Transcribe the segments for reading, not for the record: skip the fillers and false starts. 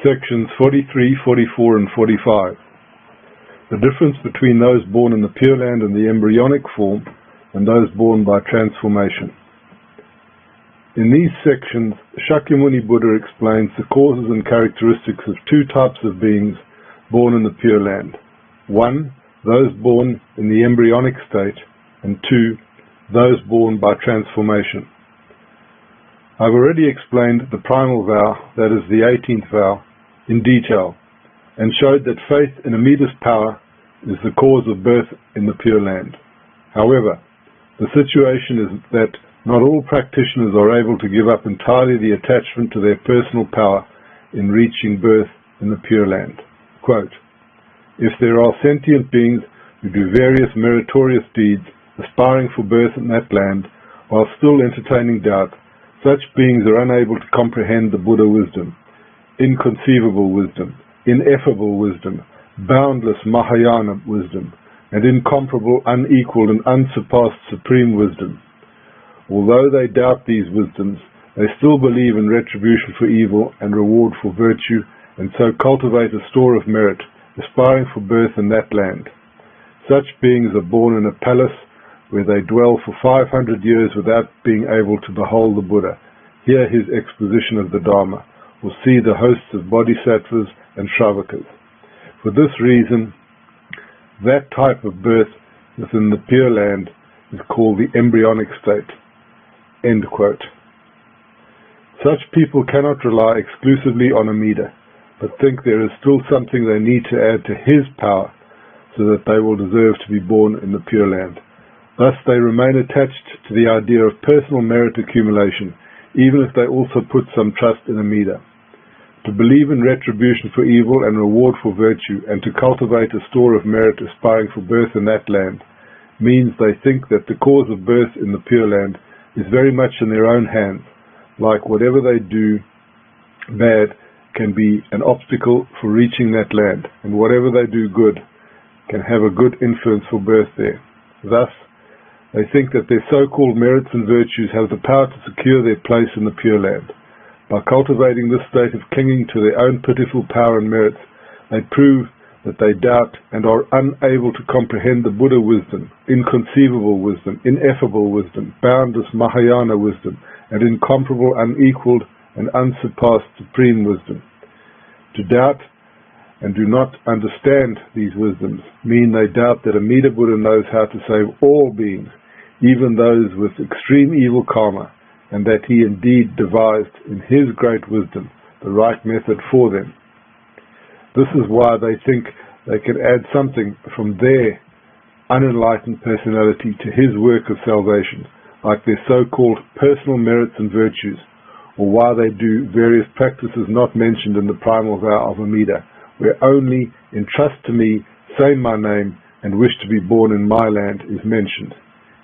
Sections 43, 44 and 45. The difference between those born in the Pure Land in the embryonic form and those born by transformation. In these sections, Shakyamuni Buddha explains the causes and characteristics of two types of beings born in the Pure Land. 1. Those born in the embryonic state, and 2. Those born by transformation. I've already explained the primal vow, that is the 18th vow, in detail, and showed that faith in Amida's power is the cause of birth in the Pure Land. However, the situation is that not all practitioners are able to give up entirely the attachment to their personal power in reaching birth in the Pure Land. Quote, if there are sentient beings who do various meritorious deeds, aspiring for birth in that land, while still entertaining doubt, such beings are unable to comprehend the Buddha wisdom, inconceivable wisdom, ineffable wisdom, boundless Mahayana wisdom, and incomparable, unequaled, and unsurpassed supreme wisdom. Although they doubt these wisdoms, they still believe in retribution for evil and reward for virtue, and so cultivate a store of merit, aspiring for birth in that land. Such beings are born in a palace where they dwell for 500 years without being able to behold the Buddha, hear his exposition of the Dharma, or see the hosts of bodhisattvas and shravakas. For this reason, that type of birth within the Pure Land is called the embryonic state. End quote. Such people cannot rely exclusively on Amida, but think there is still something they need to add to his power so that they will deserve to be born in the Pure Land. Thus they remain attached to the idea of personal merit accumulation, even if they also put some trust in Amida. To believe in retribution for evil and reward for virtue, and to cultivate a store of merit aspiring for birth in that land, means they think that the cause of birth in the Pure Land is very much in their own hands, like whatever they do bad can be an obstacle for reaching that land, and whatever they do good can have a good influence for birth there. Thus, they think that their so-called merits and virtues have the power to secure their place in the Pure Land. By cultivating this state of clinging to their own pitiful power and merits, they prove that they doubt and are unable to comprehend the Buddha wisdom, inconceivable wisdom, ineffable wisdom, boundless Mahayana wisdom, and incomparable, unequaled, and unsurpassed supreme wisdom. To doubt and do not understand these wisdoms mean they doubt that Amida Buddha knows how to save all beings, even those with extreme evil karma, and that he indeed devised in his great wisdom the right method for them. This is why they think they can add something from their unenlightened personality to his work of salvation, like their so-called personal merits and virtues, or why they do various practices not mentioned in the primal vow of Amida, where only entrust to me, say my name, and wish to be born in my land is mentioned.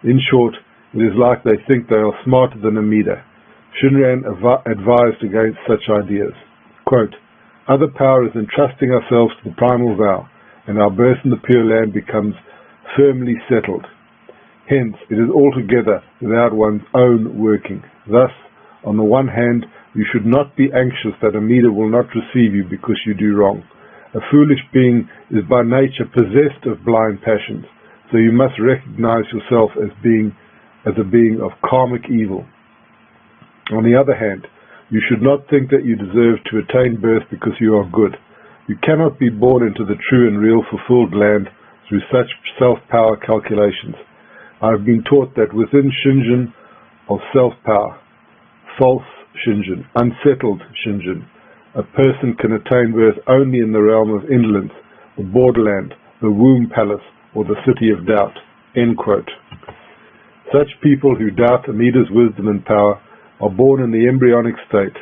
In short, it is like they think they are smarter than Amida. Shinran advised against such ideas. Quote, other power is entrusting ourselves to the primal vow, and our birth in the Pure Land becomes firmly settled. Hence, it is altogether without one's own working. Thus, on the one hand, you should not be anxious that Amida will not receive you because you do wrong. A foolish being is by nature possessed of blind passions, so you must recognize yourself as a being of karmic evil. On the other hand, you should not think that you deserve to attain birth because you are good. You cannot be born into the true and real fulfilled land through such self-power calculations. I have been taught that within Shinjin of self-power, false Shinjin, unsettled Shinjin, a person can attain birth only in the realm of indolence, the borderland, the womb palace, or the city of doubt. End quote. Such people who doubt Amida's wisdom and power are born in the embryonic state.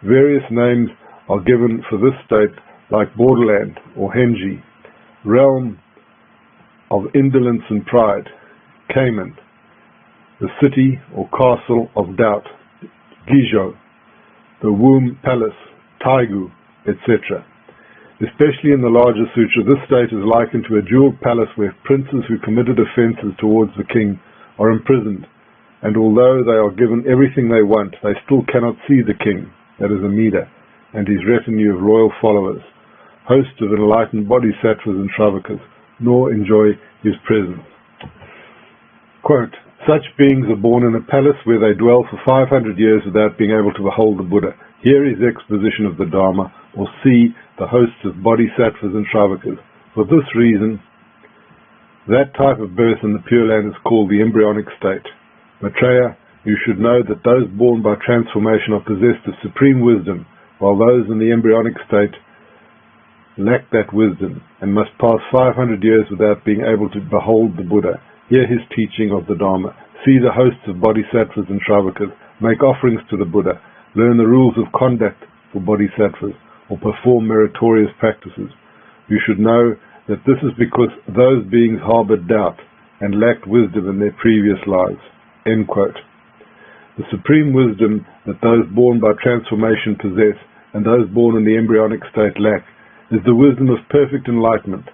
Various names are given for this state, like borderland or Henji, realm of indolence and pride, Cayman, the city or castle of doubt, Gijo, the womb palace, Taigu, etc. Especially in the larger sutra, this state is likened to a jeweled palace where princes who committed offenses towards the king are imprisoned, and although they are given everything they want, they still cannot see the king, that is Amida. and his retinue of royal followers, hosts of enlightened bodhisattvas and shravakas, nor enjoy his presence. Quote, such beings are born in a palace where they dwell for 500 years without being able to behold the Buddha. Here is exposition of the Dharma, or see the hosts of bodhisattvas and shravakas. For this reason, that type of birth in the Pure Land is called the embryonic state. Maitreya, you should know that those born by transformation are possessed of supreme wisdom, while those in the embryonic state lack that wisdom and must pass 500 years without being able to behold the Buddha, hear his teaching of the Dharma, see the hosts of bodhisattvas and shravakas, make offerings to the Buddha, learn the rules of conduct for bodhisattvas, or perform meritorious practices. You should know that this is because those beings harbored doubt and lacked wisdom in their previous lives. End quote. The supreme wisdom that those born by transformation possess and those born in the embryonic state lack is the wisdom of perfect enlightenment.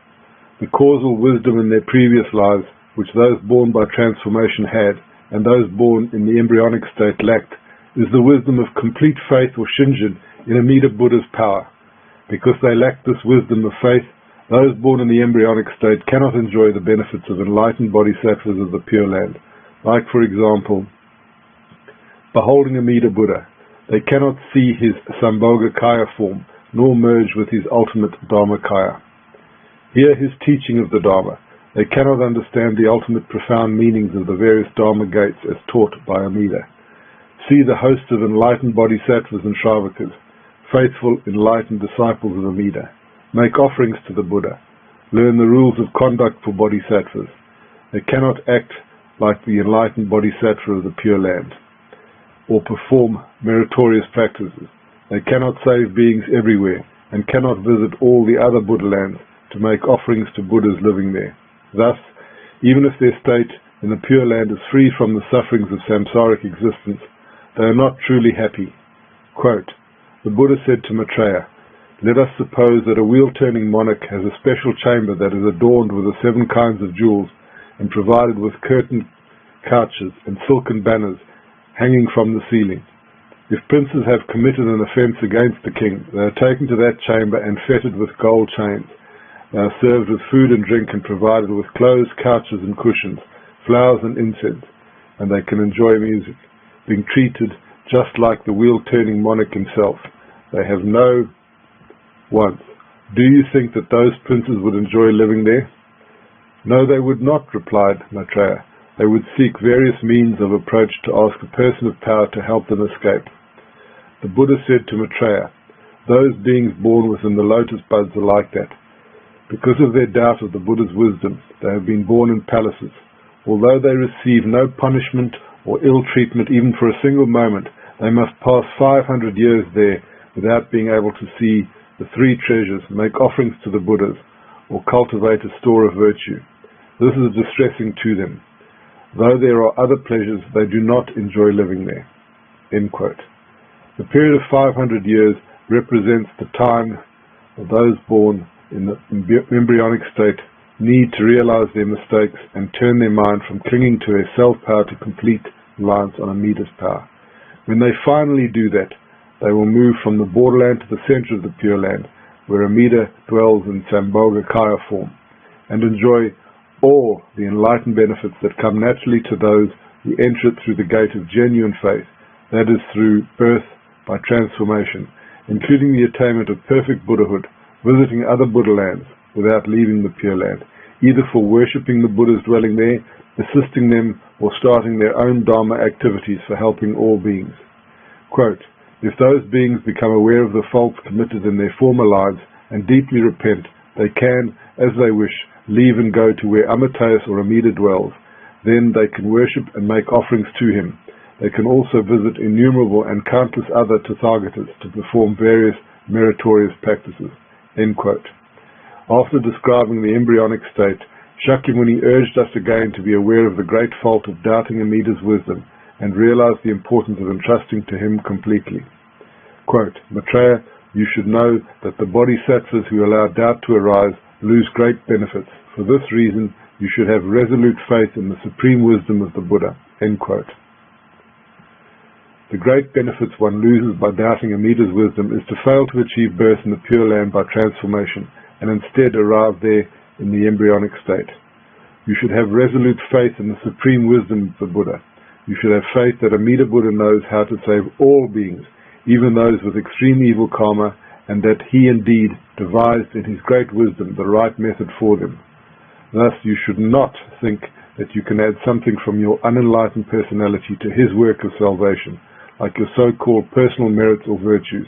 The causal wisdom in their previous lives, which those born by transformation had and those born in the embryonic state lacked, is the wisdom of complete faith or shinjin in Amida Buddha's power. Because they lack this wisdom of faith, those born in the embryonic state cannot enjoy the benefits of enlightened bodhisattvas of the Pure Land. Like, for example, beholding Amida Buddha, they cannot see his Sambhogakaya form, nor merge with his ultimate Dharmakaya. Hear his teaching of the Dharma. They cannot understand the ultimate profound meanings of the various Dharma gates as taught by Amida. See the hosts of enlightened bodhisattvas and shravakas, faithful, enlightened disciples of Amida. Make offerings to the Buddha. Learn the rules of conduct for bodhisattvas. They cannot act like the enlightened bodhisattva of the Pure Land, or perform meritorious practices. They cannot save beings everywhere, and cannot visit all the other Buddha lands to make offerings to Buddhas living there. Thus, even if their state in the Pure Land is free from the sufferings of samsaric existence, they are not truly happy. Quote, the Buddha said to Maitreya, let us suppose that a wheel-turning monarch has a special chamber that is adorned with the 7 kinds of jewels and provided with curtained couches and silken banners hanging from the ceiling. If princes have committed an offense against the king, they are taken to that chamber and fettered with gold chains. They are served with food and drink and provided with clothes, couches and cushions, flowers and incense, and they can enjoy music, being treated just like the wheel-turning monarch himself. They have no wants. Do you think that those princes would enjoy living there? No, they would not, replied Maitreya. They would seek various means of approach to ask a person of power to help them escape. The Buddha said to Maitreya, those beings born within the lotus buds are like that. Because of their doubt of the Buddha's wisdom, they have been born in palaces. Although they receive no punishment or ill treatment even for a single moment, they must pass 500 years there without being able to see the 3 treasures, make offerings to the Buddhas, or cultivate a store of virtue. This is distressing to them. Though there are other pleasures, they do not enjoy living there. End quote. The period of 500 years represents the time of those born in the embryonic state need to realize their mistakes and turn their mind from clinging to a self-power to complete reliance on Amida's power. When they finally do that, they will move from the borderland to the center of the Pure Land, where Amida dwells in Sambhogakaya form, and enjoy all the enlightened benefits that come naturally to those who enter it through the gate of genuine faith, that is, through birth by transformation, including the attainment of perfect Buddhahood, visiting other Buddha lands without leaving the Pure Land, either for worshipping the Buddhas dwelling there, assisting them, or starting their own Dharma activities for helping all beings. Quote, if those beings become aware of the faults committed in their former lives and deeply repent, they can, as they wish, leave and go to where Amitayus or Amida dwells. Then they can worship and make offerings to him. They can also visit innumerable and countless other Tathagatas to perform various meritorious practices. End quote. After describing the embryonic state, Shakyamuni urged us again to be aware of the great fault of doubting Amida's wisdom and realize the importance of entrusting to him completely. Quote, Maitreya, you should know that the bodhisattvas who allow doubt to arise lose great benefits. For this reason, you should have resolute faith in the supreme wisdom of the Buddha. End quote. The great benefits one loses by doubting Amida's wisdom is to fail to achieve birth in the Pure Land by transformation, and instead arrive there in the embryonic state. You should have resolute faith in the supreme wisdom of the Buddha. You should have faith that Amida Buddha knows how to save all beings, even those with extreme evil karma, and that he indeed devised in his great wisdom the right method for them. Thus, you should not think that you can add something from your unenlightened personality to his work of salvation, like your so-called personal merits or virtues.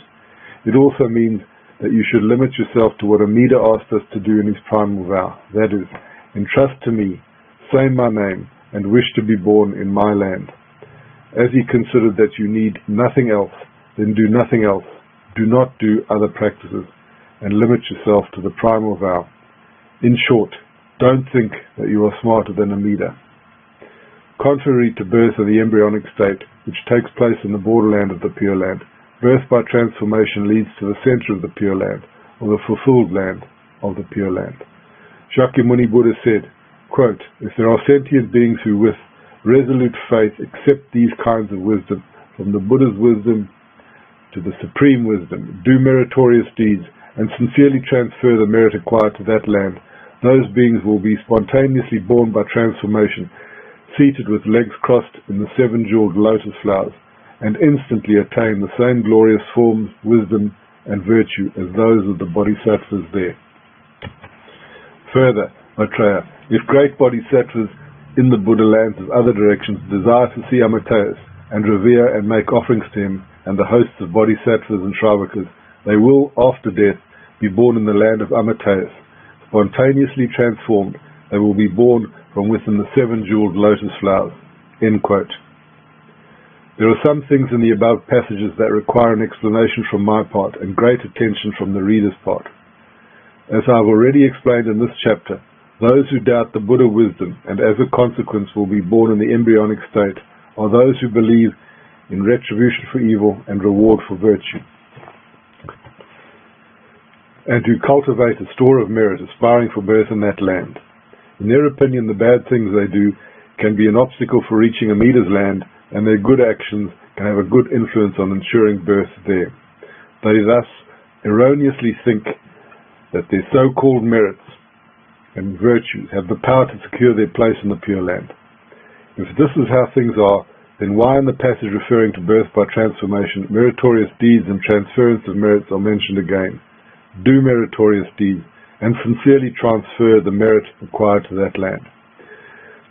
It also means that you should limit yourself to what Amida asked us to do in his primal vow, that is, entrust to me, say my name, and wish to be born in my land. As he considered that you need nothing else, then do nothing else. Do not do other practices, and limit yourself to the primal vow. In short, don't think that you are smarter than Amida. Contrary to birth of the embryonic state, which takes place in the borderland of the Pure Land, birth by transformation leads to the center of the Pure Land, or the fulfilled land of the Pure Land. Shakyamuni Buddha said, quote, if there are sentient beings who with resolute faith accept these kinds of wisdom, from the Buddha's wisdom to the supreme wisdom, do meritorious deeds, and sincerely transfer the merit acquired to that land, those beings will be spontaneously born by transformation, seated with legs crossed in the 7 jeweled lotus flowers, and instantly attain the same glorious forms, wisdom, and virtue as those of the bodhisattvas there. Further, Maitreya, if great bodhisattvas in the Buddha lands of other directions desire to see Amitayus, and revere and make offerings to him, and the hosts of bodhisattvas and Shravakas, they will, after death, be born in the land of Amitayus. Spontaneously transformed, they will be born from within the 7 jeweled lotus flowers. End quote. There are some things in the above passages that require an explanation from my part and great attention from the reader's part. As I have already explained in this chapter, those who doubt the Buddha wisdom and as a consequence will be born in the embryonic state are those who believe in retribution for evil and reward for virtue, and who cultivate a store of merit aspiring for birth in that land. In their opinion, the bad things they do can be an obstacle for reaching Amida's land, and their good actions can have a good influence on ensuring birth there. They thus erroneously think that their so-called merits and virtues have the power to secure their place in the Pure Land. If this is how things are, then why in the passage referring to birth by transformation, meritorious deeds and transference of merits are mentioned again? Do meritorious deeds, and sincerely transfer the merit acquired to that land.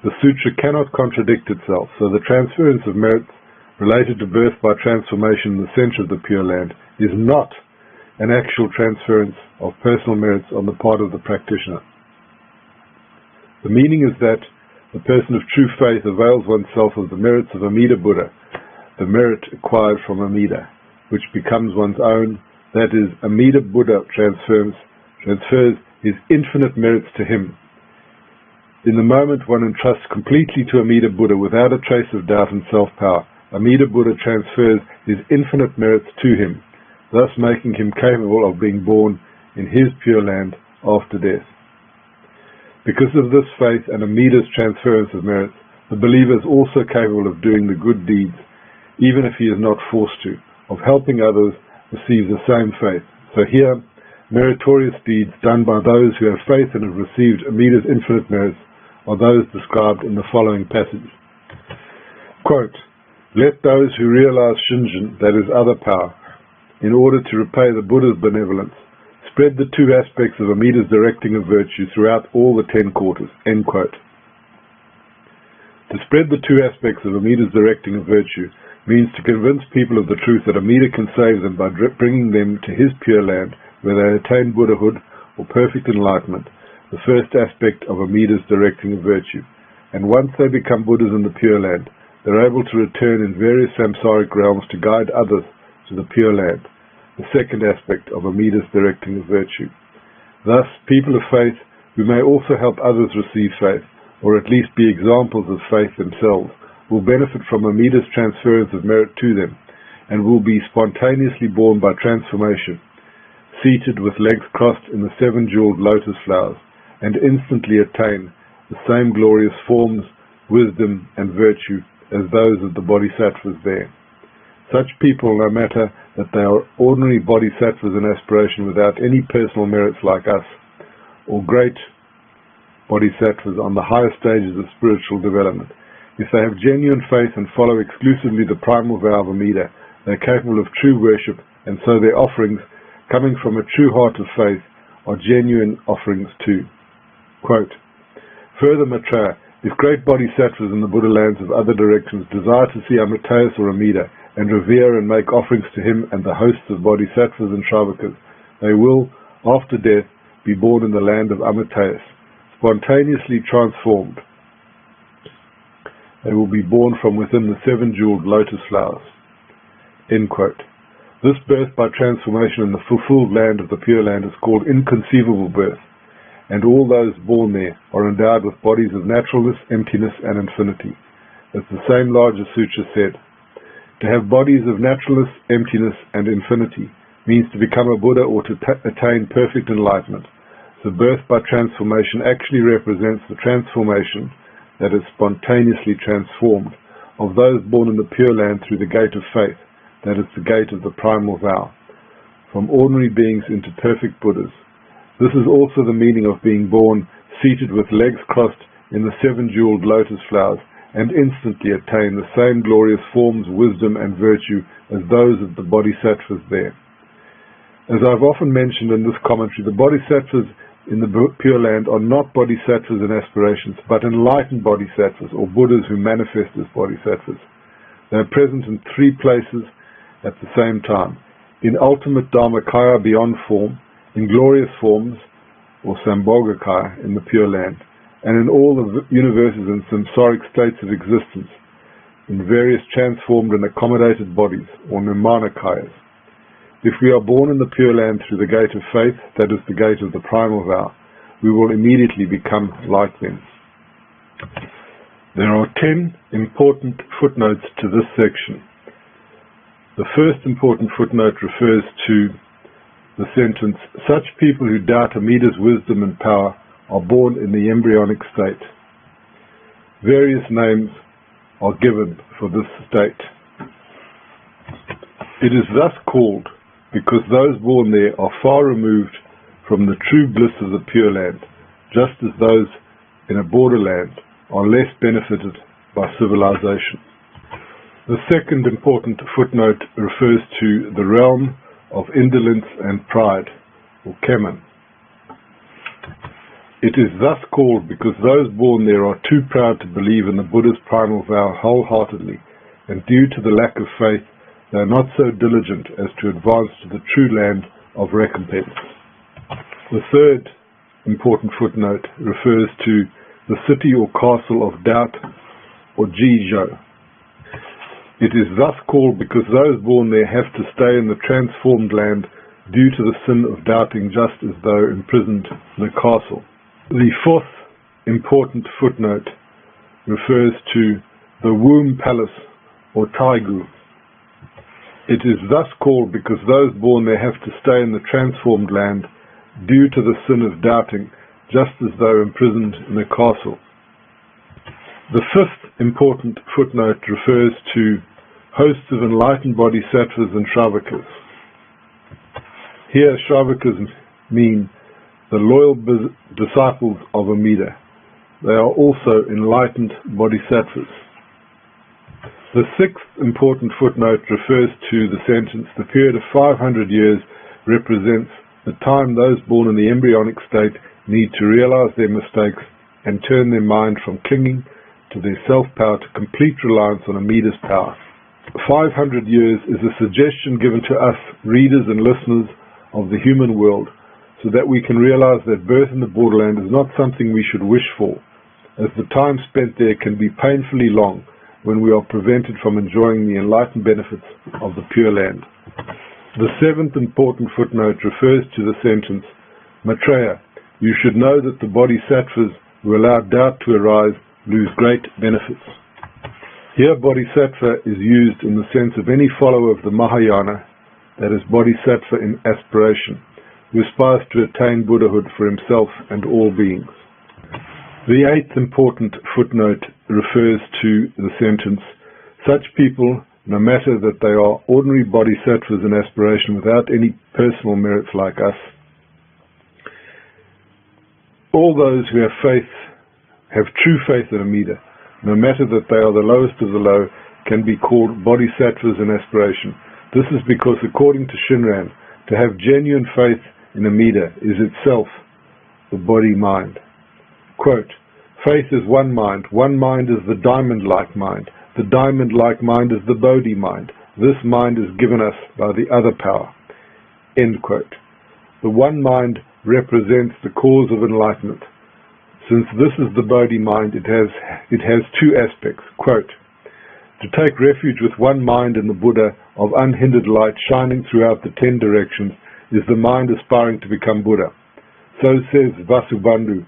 The Sutra cannot contradict itself, so the transference of merits related to birth by transformation in the center of the Pure Land is not an actual transference of personal merits on the part of the practitioner. The meaning is that the person of true faith avails oneself of the merits of Amida Buddha, the merit acquired from Amida, which becomes one's own. That is, Amida Buddha transfers his infinite merits to him. In the moment one entrusts completely to Amida Buddha without a trace of doubt and self-power, Amida Buddha transfers his infinite merits to him, thus making him capable of being born in his Pure Land after death. Because of this faith and Amida's transference of merits, the believer is also capable of doing the good deeds, even if he is not forced to, of helping others receive the same faith. So here, meritorious deeds done by those who have faith and have received Amida's infinite merits are those described in the following passage. Quote, let those who realize Shinjin, that is other power, in order to repay the Buddha's benevolence, spread the 2 aspects of Amida's directing of virtue throughout all the 10 quarters. End quote. To spread the 2 aspects of Amida's directing of virtue means to convince people of the truth that Amida can save them by bringing them to his Pure Land, where they attain Buddhahood or perfect enlightenment, the first aspect of Amida's directing of virtue. And once they become Buddhas in the Pure Land, they're able to return in various samsaric realms to guide others to the Pure Land, the second aspect of Amida's directing of virtue. Thus, people of faith who may also help others receive faith, or at least be examples of faith themselves, will benefit from Amida's transference of merit to them, and will be spontaneously born by transformation, seated with legs crossed in the 7 jeweled lotus flowers, and instantly attain the same glorious forms, wisdom, and virtue as those of the bodhisattvas there. Such people, no matter that they are ordinary bodhisattvas in aspiration without any personal merits like us, or great bodhisattvas on the higher stages of spiritual development, if they have genuine faith and follow exclusively the primal vow of Amida, they are capable of true worship, and so their offerings, coming from a true heart of faith, are genuine offerings too. Quote, further, Maitreya, if great bodhisattvas in the Buddha lands of other directions desire to see Amitayus or Amida, and revere and make offerings to him and the hosts of bodhisattvas and Shravakas, they will, after death, be born in the land of Amitayus, spontaneously transformed. They will be born from within the 7 jeweled lotus flowers. End quote. This birth by transformation in the fulfilled land of the Pure Land is called inconceivable birth, and all those born there are endowed with bodies of naturalness, emptiness, and infinity. As the same larger sutra said, to have bodies of naturalness, emptiness, and infinity means to become a Buddha or to attain perfect enlightenment. So birth by transformation actually represents the transformation that is spontaneously transformed of those born in the Pure Land through the gate of faith, that is the gate of the primal vow, from ordinary beings into perfect Buddhas. This is also the meaning of being born seated with legs crossed in the 7 jeweled lotus flowers, and instantly attain the same glorious forms, wisdom, and virtue as those of the bodhisattvas there. As I've often mentioned in this commentary, the bodhisattvas in the Pure Land are not bodhisattvas in aspirations, but enlightened bodhisattvas, or Buddhas who manifest as bodhisattvas. They are present in 3 places at the same time: in ultimate Dharmakaya beyond form, in glorious forms, or Sambhogakaya in the Pure Land, and in all the universes and samsaric states of existence, in various transformed and accommodated bodies, or Nirmanakayas. If we are born in the Pure Land through the gate of faith, that is the gate of the primal vow, we will immediately become like them. There are 10 important footnotes to this section. The first important footnote refers to the sentence, such people who doubt Amida's wisdom and power are born in the embryonic state. Various names are given for this state. It is thus called because those born there are far removed from the true bliss of the Pure Land, just as those in a borderland are less benefited by civilization. The second important footnote refers to the realm of indolence and pride, or Kemen. It is thus called because those born there are too proud to believe in the Buddha's primal vow wholeheartedly, and due to the lack of faith, they are not so diligent as to advance to the true land of recompense. The third important footnote refers to the city or castle of doubt, or Jizhou. It is thus called because those born there have to stay in the transformed land due to the sin of doubting, just as though imprisoned in a castle. The fourth important footnote refers to the womb palace, or Taigu. It is thus called because those born there have to stay in the transformed land due to the sin of doubting, just as though imprisoned in a castle. The fifth important footnote refers to hosts of enlightened bodhisattvas and Shravakas. Here, Shravakas mean the loyal disciples of Amida. They are also enlightened bodhisattvas. The sixth important footnote refers to the sentence, the period of 500 years represents the time those born in the embryonic state need to realize their mistakes and turn their mind from clinging to their self-power to complete reliance on Amida's power. 500 years is a suggestion given to us, readers and listeners of the human world, so that we can realize that birth in the borderland is not something we should wish for, as the time spent there can be painfully long when we are prevented from enjoying the enlightened benefits of the Pure Land. The seventh important footnote refers to the sentence, Maitreya, you should know that the bodhisattvas who allow doubt to arise lose great benefits. Here bodhisattva is used in the sense of any follower of the Mahayana, that is bodhisattva in aspiration, who aspires to attain Buddhahood for himself and all beings. The eighth important footnote refers to the sentence, such people no matter that they are ordinary bodhisattvas in aspiration without any personal merits like us. All those who have faith, have true faith in Amida, no matter that they are the lowest of the low, can be called bodhisattvas in aspiration. This is because, according to Shinran, to have genuine faith in Amida is itself the body-mind. Quote, faith is one mind is the diamond-like mind. The diamond-like mind is the Bodhi-mind. This mind is given us by the other power. End quote. The one mind represents the cause of enlightenment. Since this is the Bodhi-mind, it has two aspects. Quote, to take refuge with one mind in the Buddha of unhindered light shining throughout the 10 directions is the mind aspiring to become Buddha. So says Vasubandhu,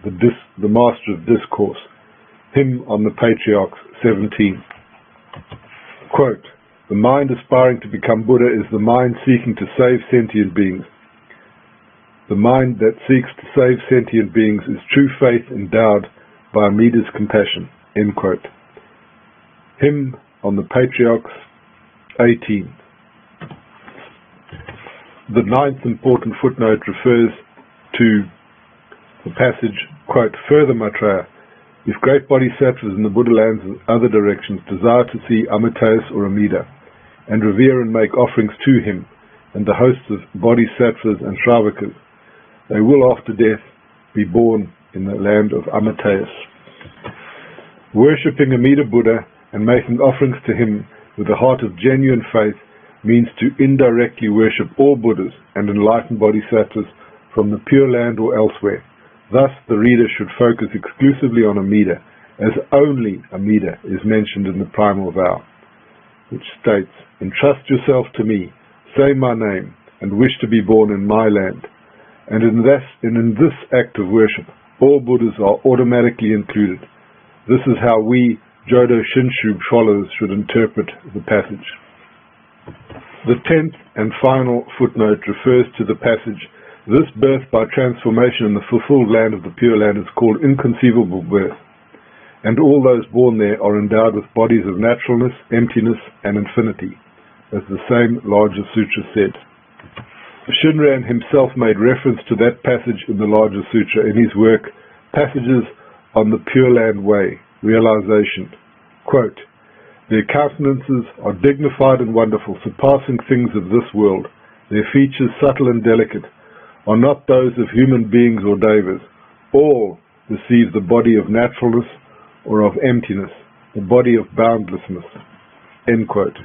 the Master of Discourse, Hymn on the Patriarchs 17. Quote, the mind aspiring to become Buddha is the mind seeking to save sentient beings. The mind that seeks to save sentient beings is true faith endowed by Amida's compassion. End quote. Hymn on the Patriarchs 18. The 9th important footnote refers to the passage, quote, further Maitreya, if great bodhisattvas in the Buddha lands and other directions desire to see Amitayus or Amida, and revere and make offerings to him, and the hosts of bodhisattvas and Shravakas, they will after death be born in the land of Amitayus. Worshipping Amida Buddha and making offerings to him with a heart of genuine faith means to indirectly worship all Buddhas and enlightened bodhisattvas from the Pure Land or elsewhere. Thus, the reader should focus exclusively on Amida, as only Amida is mentioned in the primal vow, which states, entrust yourself to me, say my name, and wish to be born in my land. And in this act of worship, all Buddhas are automatically included. This is how we, Jodo Shinshu followers, should interpret the passage. The 10th and final footnote refers to the passage, this birth by transformation in the fulfilled land of the Pure Land is called inconceivable birth, and all those born there are endowed with bodies of naturalness, emptiness, and infinity, as the same larger sutra said. Shinran himself made reference to that passage in the larger sutra in his work, Passages on the Pure Land Way, Realization. Quote, their countenances are dignified and wonderful, surpassing things of this world. Their features, subtle and delicate, are not those of human beings or devas. All receive the body of naturalness or of emptiness, the body of boundlessness. End quote.